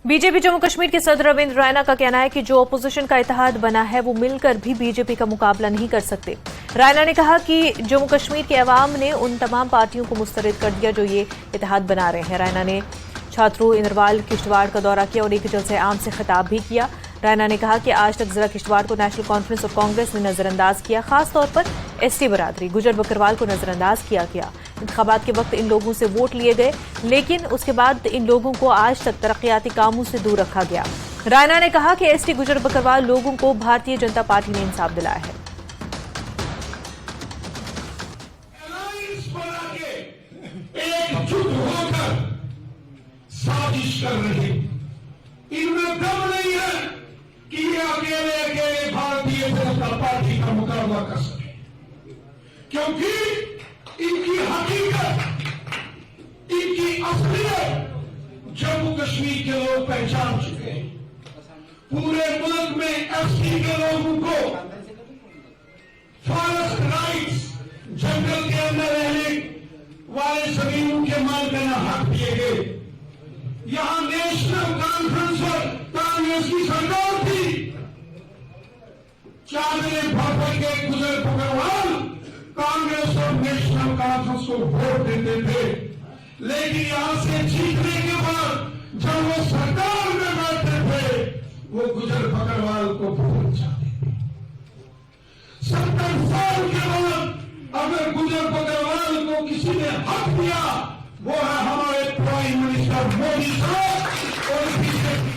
BJP Jammu Kashmir के सदर रविंद्र रैना का कहना है कि जो अपोजिशन का इत्तेहाद बना है वो मिलकर भी बीजेपी का मुकाबला नहीं कर सकते। रैना ने कहा कि जम्मू कश्मीर के अवाम ने उन तमाम पार्टियों को मुस्तरद कर दिया जो ये इत्तेहाद बना रहे हैं। रैना ने छात्रों इनरवाल किश्तवाड़ का दौरा किया और एक जलसे आम से खिताब भी किया। रैना ने कहा कि आज तक जिला किश्तवाड़ को नेशनल कॉन्फ्रेंस और कांग्रेस ने नजरअंदाज किया, खासतौर पर एसटी बरादरी गुजर बकरवाल को नजरअंदाज किया गया। इंतखाबात के वक्त इन लोगों से वोट लिए गए, लेकिन उसके बाद इन लोगों को आज तक तरक्याती कामों से दूर रखा गया। रैना ने कहा कि एसटी गुजर बकरवाल लोगों को भारतीय जनता पार्टी ने इंसाफ दिलाया है। साजिश कर रहे, इनमें दम नहीं है कि ये अकेले भारतीय जनता पार्टी का मुकाबला कर सके, क्योंकि इनकी हकीकत, इनकी असलियत जम्मू कश्मीर के लोग पहचान चुके हैं। पूरे मुल्क में एसटी के लोगों को फॉरेस्ट राइट्स, जंगल के अंदर रहने वाले जमीनों के मालिकाना हक दिए गए। यहां नेशनल कॉन्फ्रेंस और कांग्रेस की सरकार थी, चादरें भर के गुजर बकरवाल कांग्रेस और नेशनल कॉन्फ्रेंस को वोट देते थे, लेकिन यहां से जीतने के बाद जब वो सरकार में बैठे थे वो गुजर बकरवाल को भूल जाते थे। 70 साल के बाद अगर गुजर बकरवाल को किसी ने हक दिया वो है हमारे प्राइम मिनिस्टर मोदी साहब और बीजेपी।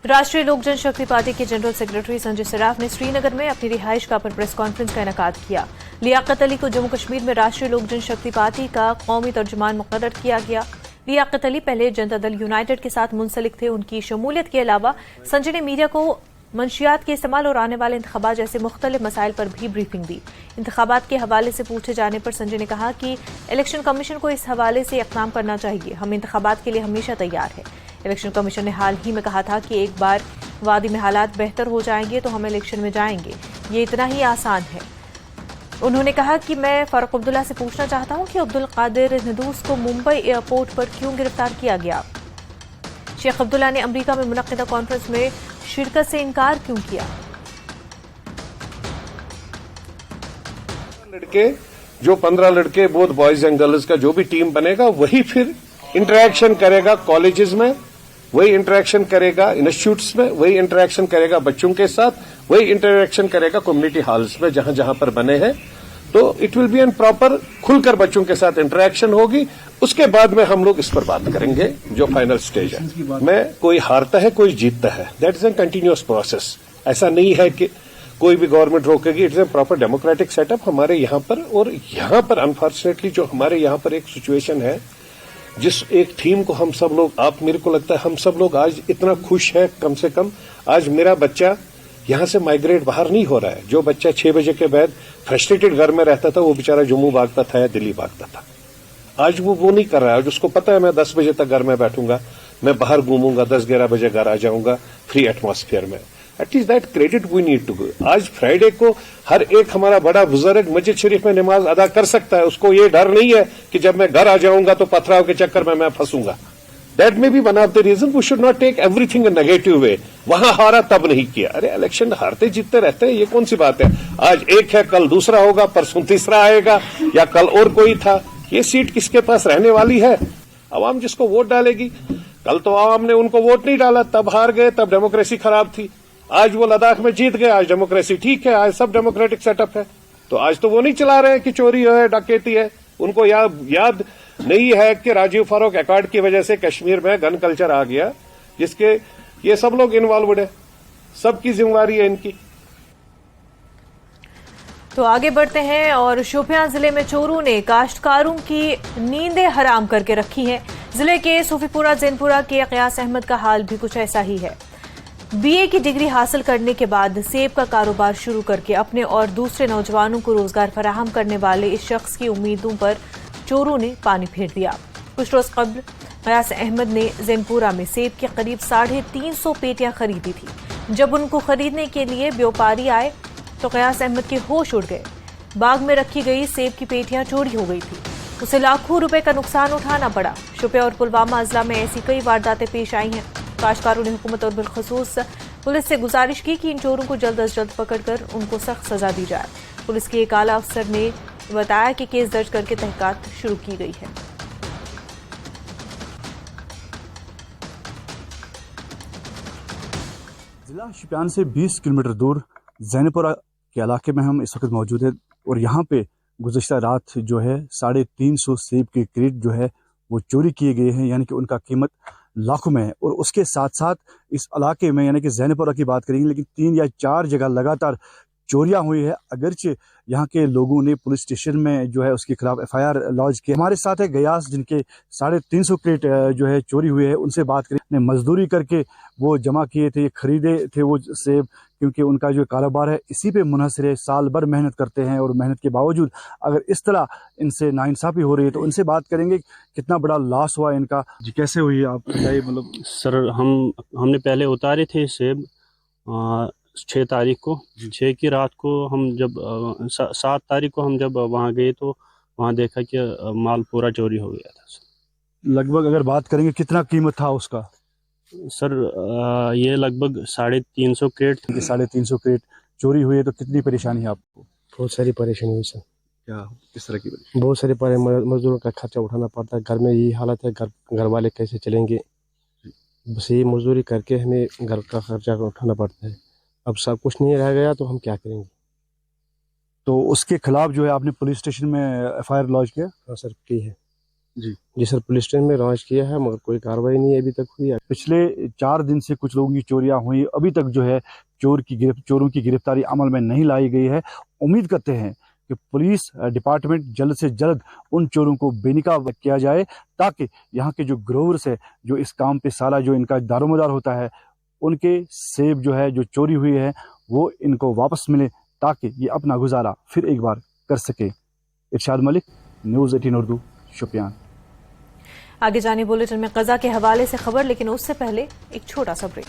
राष्ट्रीय लोक जनशक्ति पार्टी के जनरल सेक्रेटरी संजय सराफ ने श्रीनगर में अपनी रिहाइश का पर प्रेस कॉन्फ्रेंस का इनेकाद किया। लियाकत अली को जम्मू कश्मीर में राष्ट्रीय लोक जनशक्ति पार्टी का कौमी तर्जुमान मुकर्रर किया गया। लियाकत अली पहले जनता दल यूनाइटेड के साथ मुंसलिक थे। उनकी शमूलियत के अलावा संजय ने मीडिया को मंशियात के इस्तेमाल और आने वाले इंतखाबात जैसे मुख्तलिफ मसाइल पर भी ब्रीफिंग दी। इंतखाबात के हवाले से पूछे जाने पर संजय ने कहा कि इलेक्शन कमीशन को इस हवाले से इक़दाम करना चाहिए। हम इंतखाबात के लिए हमेशा तैयार है। इलेक्शन कमीशन ने हाल ही में कहा था कि एक बार वादी में हालात बेहतर हो जाएंगे तो हम इलेक्शन में जाएंगे, ये इतना ही आसान है। उन्होंने कहा कि मैं फारूक अब्दुल्ला से पूछना चाहता हूं कि अब्दुल कादिर नदूस को मुंबई एयरपोर्ट पर क्यों गिरफ्तार किया गया। शेख अब्दुल्ला ने अमेरिका में मुनक्किदा कॉन्फ्रेंस में शिरकत से इनकार क्यों किया। लड़के जो 15 लड़के बोथ बॉयज एंड गर्ल्स का जो भी टीम बनेगा वही फिर इंटरेक्शन करेगा कॉलेजेस में, वही इंटरेक्शन करेगा इंस्टीट्यूट्स में, वही इंटरेक्शन करेगा बच्चों के साथ, वही इंटरेक्शन करेगा कम्युनिटी हॉल्स में जहां जहां पर बने हैं। तो it will be an proper खुलकर बच्चों के साथ इंटरेक्शन होगी। उसके बाद में हम लोग इस पर बात करेंगे जो फाइनल स्टेज है। में कोई हारता है कोई जीतता है, that is a continuous process. ऐसा नहीं है कि कोई भी गवर्नमेंट रोकेगी। It's a proper democratic setup हमारे यहाँ पर। और यहाँ पर अनफॉर्चुनेटली जो हमारे यहाँ पर एक सिचुएशन है, जिस एक थीम को हम सब लोग, आप मेरे को लगता है हम सब लोग आज इतना खुश है, कम से कम आज मेरा बच्चा यहां से माइग्रेट बाहर नहीं हो रहा है। जो बच्चा 6 बजे के बाद फ्रस्ट्रेटेड घर में रहता था वो बेचारा जम्मू भागता था या दिल्ली भागता था, आज वो नहीं कर रहा है। आज उसको पता है मैं 10 बजे तक घर में बैठूंगा, मैं बाहर घूमूंगा, 10-11 बजे घर आ जाऊंगा फ्री एटमॉस्फेयर में। At least that credit we need to go. आज फ्राइडे को हर एक हमारा बड़ा बुजुर्ग मस्जिद शरीफ में नमाज अदा कर सकता है। उसको ये डर नहीं है कि जब मैं घर आ जाऊंगा तो पथराव के चक्कर में मैं फंसूंगा। That may be one of the reason we should not take everything in negative way. वहां हारा तब नहीं किया। अरे इलेक्शन हारते जीतते रहते हैं, ये कौन सी बात है। आज एक है, कल दूसरा होगा, परसों तीसरा आएगा, या कल और कोई था। ये सीट किसके पास रहने वाली है? अवाम जिसको वोट डालेगी। कल तो अवाम ने उनको वोट नहीं डाला, तब हार गए, तब डेमोक्रेसी खराब थी। आज वो लद्दाख में जीत गए, आज डेमोक्रेसी ठीक है, आज सब डेमोक्रेटिक सेटअप है। तो आज तो वो नहीं चला रहे हैं कि चोरी है, डकैती है। उनको याद नहीं है कि राजीव फारूक अकॉर्ड की वजह से कश्मीर में गन कल्चर आ गया, जिसके ये सब लोग इन्वॉल्वड है, सबकी जिम्मेवारी है इनकी। तो आगे बढ़ते हैं और शोपियां जिले में चोरों ने काश्तकारों की नींदें हराम करके रखी हैं। जिले के सूफीपुरा जैनपुरा के क़यास अहमद का हाल भी कुछ ऐसा ही है। बीए की डिग्री हासिल करने के बाद सेब का कारोबार शुरू करके अपने और दूसरे नौजवानों को रोजगार फराहम करने वाले इस शख्स की उम्मीदों पर चोरों ने पानी फेर दिया। कुछ रोज कबल क़यास अहमद ने जैनपुरा में सेब के करीब 350 पेटियां खरीदी थी। जब उनको खरीदने के लिए व्यापारी आए तो क़यास अहमद के होश उड़ गए। बाग में रखी गई सेब की पेटियां चोरी हो गई थी। उसे लाखों रुपए का नुकसान उठाना पड़ा। शोपियां और पुलवामा अजला में ऐसी कई वारदातें पेश आई हैं। काश्तकारों ने हुकूमत और बिलखसूस पुलिस से गुजारिश की कि इन चोरों को जल्द अज जल्द पकड़कर उनको सख्त सजा दी जाए। पुलिस के एक आला अफसर ने बताया कि केस दर्ज करके तहकीकात शुरू की गई है। जिला शोपियान से 20 किलोमीटर दूर जैनपुरा के इलाके में हम इस वक्त मौजूद हैं और यहाँ पे गुज़श्ता रात जो है 350 सेब के क्रेट जो है वो चोरी किए गए हैं, यानी कि उनका कीमत लाखों में है। और उसके साथ साथ इस इलाके में यानी कि जैनपुरा की बात करेंगे लेकिन 3 या 4 जगह लगातार चोरियां हुई है। अगरचे यहाँ के लोगों ने पुलिस स्टेशन में जो है उसके खिलाफ FIR लॉन्च किया। हमारे साथ है गयास जिनके 350 क्रेट जो है चोरी हुए है, उनसे बात करें। मजदूरी करके वो जमा किए थे, खरीदे थे वो सेब, क्योंकि उनका जो कारोबार है इसी पे मुनहसर है। साल भर मेहनत करते हैं और मेहनत के बावजूद अगर इस तरह इनसे नाइंसाफी हो रही है तो उनसे बात करेंगे कितना बड़ा लॉस हुआ इनका। जी कैसे हुई आप बताइए। मतलब सर हमने पहले उतारे थे सेब 6 तारीख को, 6 की रात को हम जब 7 तारीख को हम जब वहाँ गए तो वहाँ देखा कि माल पूरा चोरी हो गया था। लगभग अगर बात करेंगे कितना कीमत था उसका? सर ये लगभग 350 क्रेट। 350 क्रेट चोरी हुई है तो कितनी परेशानी है आपको? बहुत सारी परेशानी हुई सर। क्या किस तरह की परेशानी? बहुत सारे मजदूरों का खर्चा उठाना पड़ता है, घर में यही हालत है, घर वाले कैसे चलेंगे, बस यही मजदूरी करके हमें घर का खर्चा उठाना पड़ता है। अब सब कुछ नहीं रह गया तो हम क्या करेंगे। तो उसके खिलाफ जो है आपने पुलिस स्टेशन में FIR लॉन्च किया? हाँ सर की है जी सर, पुलिस स्टेशन में लॉन्च किया है मगर कोई कार्रवाई नहीं अभी तक हुई है। पिछले 4 दिन से कुछ लोगों की चोरियां हुई, अभी तक जो है चोरों की गिरफ्तारी अमल में नहीं लाई गई है। उम्मीद करते हैं कि पुलिस डिपार्टमेंट जल्द से जल्द उन चोरों को बेनकाब किया जाए ताकि यहाँ के जो ग्रोवर्स है, जो इस काम पे सारा जो इनका दारोमदार होता है, उनके सेब जो है जो चोरी हुई है वो इनको वापस मिले ताकि ये अपना गुजारा फिर एक बार कर सके। इरशाद मलिक, न्यूज़ 18 उर्दू, शोपियान। आगे जाने बुलेटिन में क़ज़ा के हवाले से खबर, लेकिन उससे पहले एक छोटा सा ब्रेक।